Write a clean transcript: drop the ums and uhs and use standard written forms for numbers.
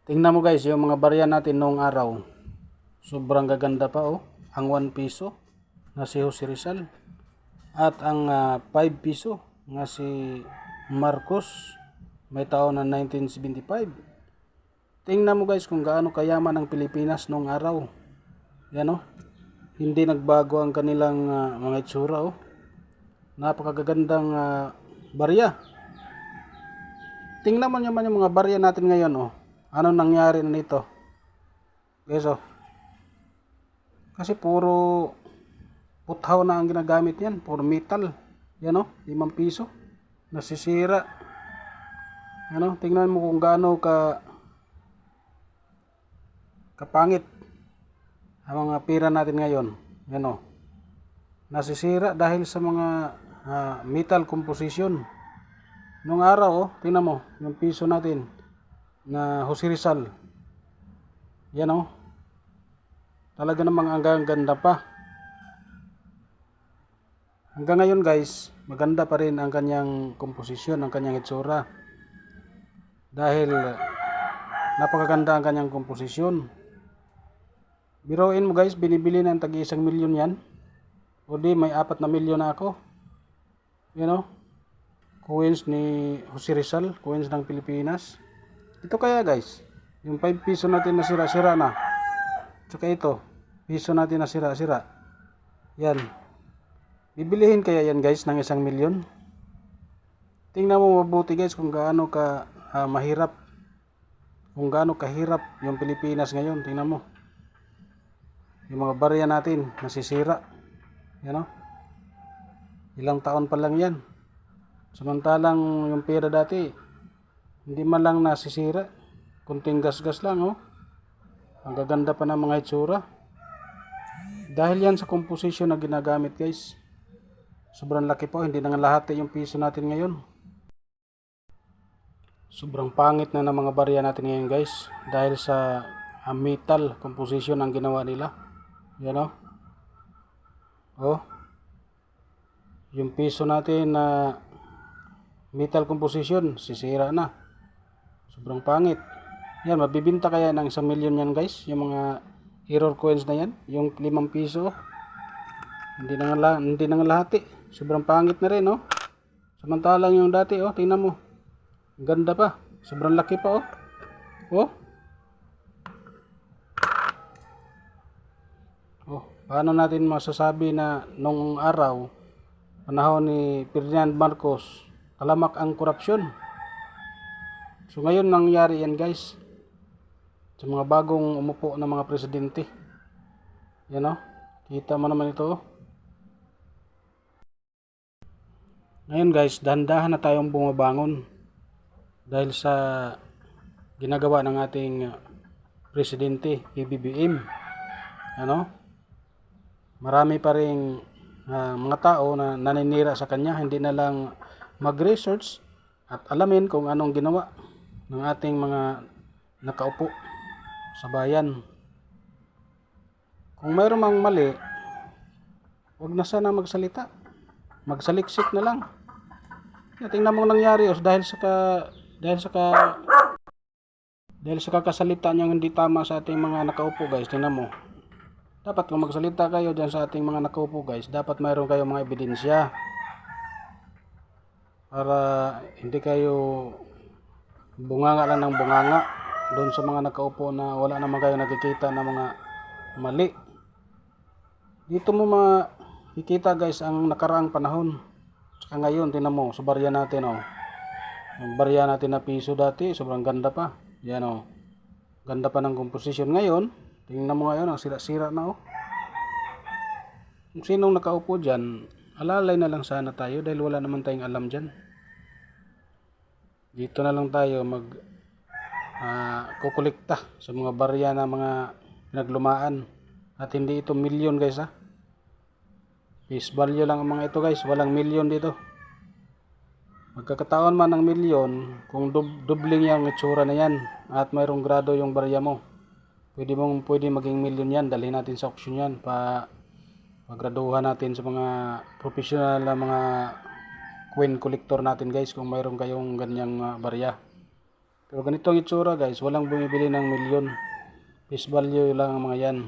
Tingnan mo guys, yung mga barya natin noong araw. Sobrang gaganda pa oh. Ang 1 piso na si Jose Rizal. At ang 5 piso nga si Marcos. May taon na 1975. Tingnan mo guys kung gaano kayaman ang Pilipinas noong araw. Yan oh. Hindi nagbago ang kanilang mga itsura oh. Napakagagandang barya. Tingnan mo naman yung mga barya natin ngayon oh. Ano nangyari na nito? Guys oh. Kasi puro puthaw na ang ginagamit niyan, puro metal. Yan oh, 5 piso. Nasisira. Ano, tingnan mo kung gaano kapangit ang mga pira natin ngayon. Yan oh. Nasisira dahil sa mga metal composition. Nung araw oh, tingnan mo yung piso natin na Jose Rizal. Yan oh. Talaga namang ang ganda pa. Hanggang ngayon guys, maganda pa rin ang kanyang komposisyon, ang kanyang itsura. Dahil napakaganda ang kanyang komposisyon. Biruin mo guys, binibili ng tagi 1 milyon yan. O di may 4 na milyon na ako. You know, coins ni Jose Rizal, coins ng Pilipinas. Ito kaya guys, yung 5 piso natin na sira-sira na. Tsaka ito, piso natin na sira-sira. Yan. Bibilihin kaya yan guys ng 1 milyon? Tingnan mo mabuti guys kung gaano mahirap. Kung gaano kahirap yung Pilipinas ngayon. Tingnan mo. Yung mga barya natin nasisira. Yan o. Ilang taon pa lang yan. Samantalang yung pera dati, hindi man lang nasisira. Kunting gas-gas lang oh. Ang gaganda pa ng mga itsura. Dahil yan sa composition na ginagamit guys. Sobrang laki po, hindi na nga lahat yung piso natin ngayon. Sobrang pangit na ng mga barya natin ngayon guys. Dahil sa metal composition ang ginawa nila. Yan o. Oh. Yung piso natin na metal composition, sisira na. Sobrang pangit. Yan, mabibinta kaya ng 1 milyon yan guys. Yung mga error coins na yan. Yung 5 piso. Hindi na nga lahat eh. Sobrang pangit na rin oh. Samantalang yung dati oh, tingnan mo. Ang ganda pa. Sobrang laki pa oh. Oh. Oh, paano natin masasabi na nung araw, panahon ni Ferdinand Marcos, talamak ang korupsyon. So ngayon nangyari yan guys. Sa mga bagong umupo na mga presidente. Yan oh. Kita mo naman ito oh. Ngayon guys, dahan-dahan na tayong bumabangon dahil sa ginagawa ng ating presidente, PBBM. Ano? Marami pa ring mga tao na naninira sa kanya, hindi na lang mag-research at alamin kung anong ginawa ng ating mga nakaupo sa bayan. Kung mayroong mang mali, huwag na sana magsalita. Magsaliksik na lang. Tingnan mo nangyari oh, dahil sa kakasalita niyang hindi tama sa ating mga nakaupo guys. Tingnan mo. Dapat kung magsalita kayo diyan sa ating mga nakaupo guys, dapat mayroon kayong mga ebidensya. Para hindi kayo bunganga lang ng bunganga doon sa mga nakaupo na wala naman kayo nakikita ng mga mali. Dito mo makikita guys ang nakaraang panahon. Saka ngayon, tingnan mo, sa barya natin oh. Yung barya natin na piso dati, sobrang ganda pa. Yan oh. Ganda pa ng composition. Ngayon, tingnan mo ngayon, ang sira-sira na oh. Kung sinong nakaupo dyan, alalay na lang sana tayo dahil wala naman tayong alam dyan. Dito na lang tayo kukulikta sa mga barya na mga pinaglumaan. At hindi ito milyon guys ha. Face value lang ang mga ito guys, walang milyon dito. Magkakataon man ng milyon, kung dubling yung itsura na yan at mayroong grado yung barya mo, pwede maging milyon yan. Dalhin natin sa auction yan, pagraduhan natin sa mga professional na mga coin collector natin guys, kung mayroong kayong ganyang barya. Pero ganito ang itsura guys, walang bumibili ng milyon. Face value lang ang mga yan.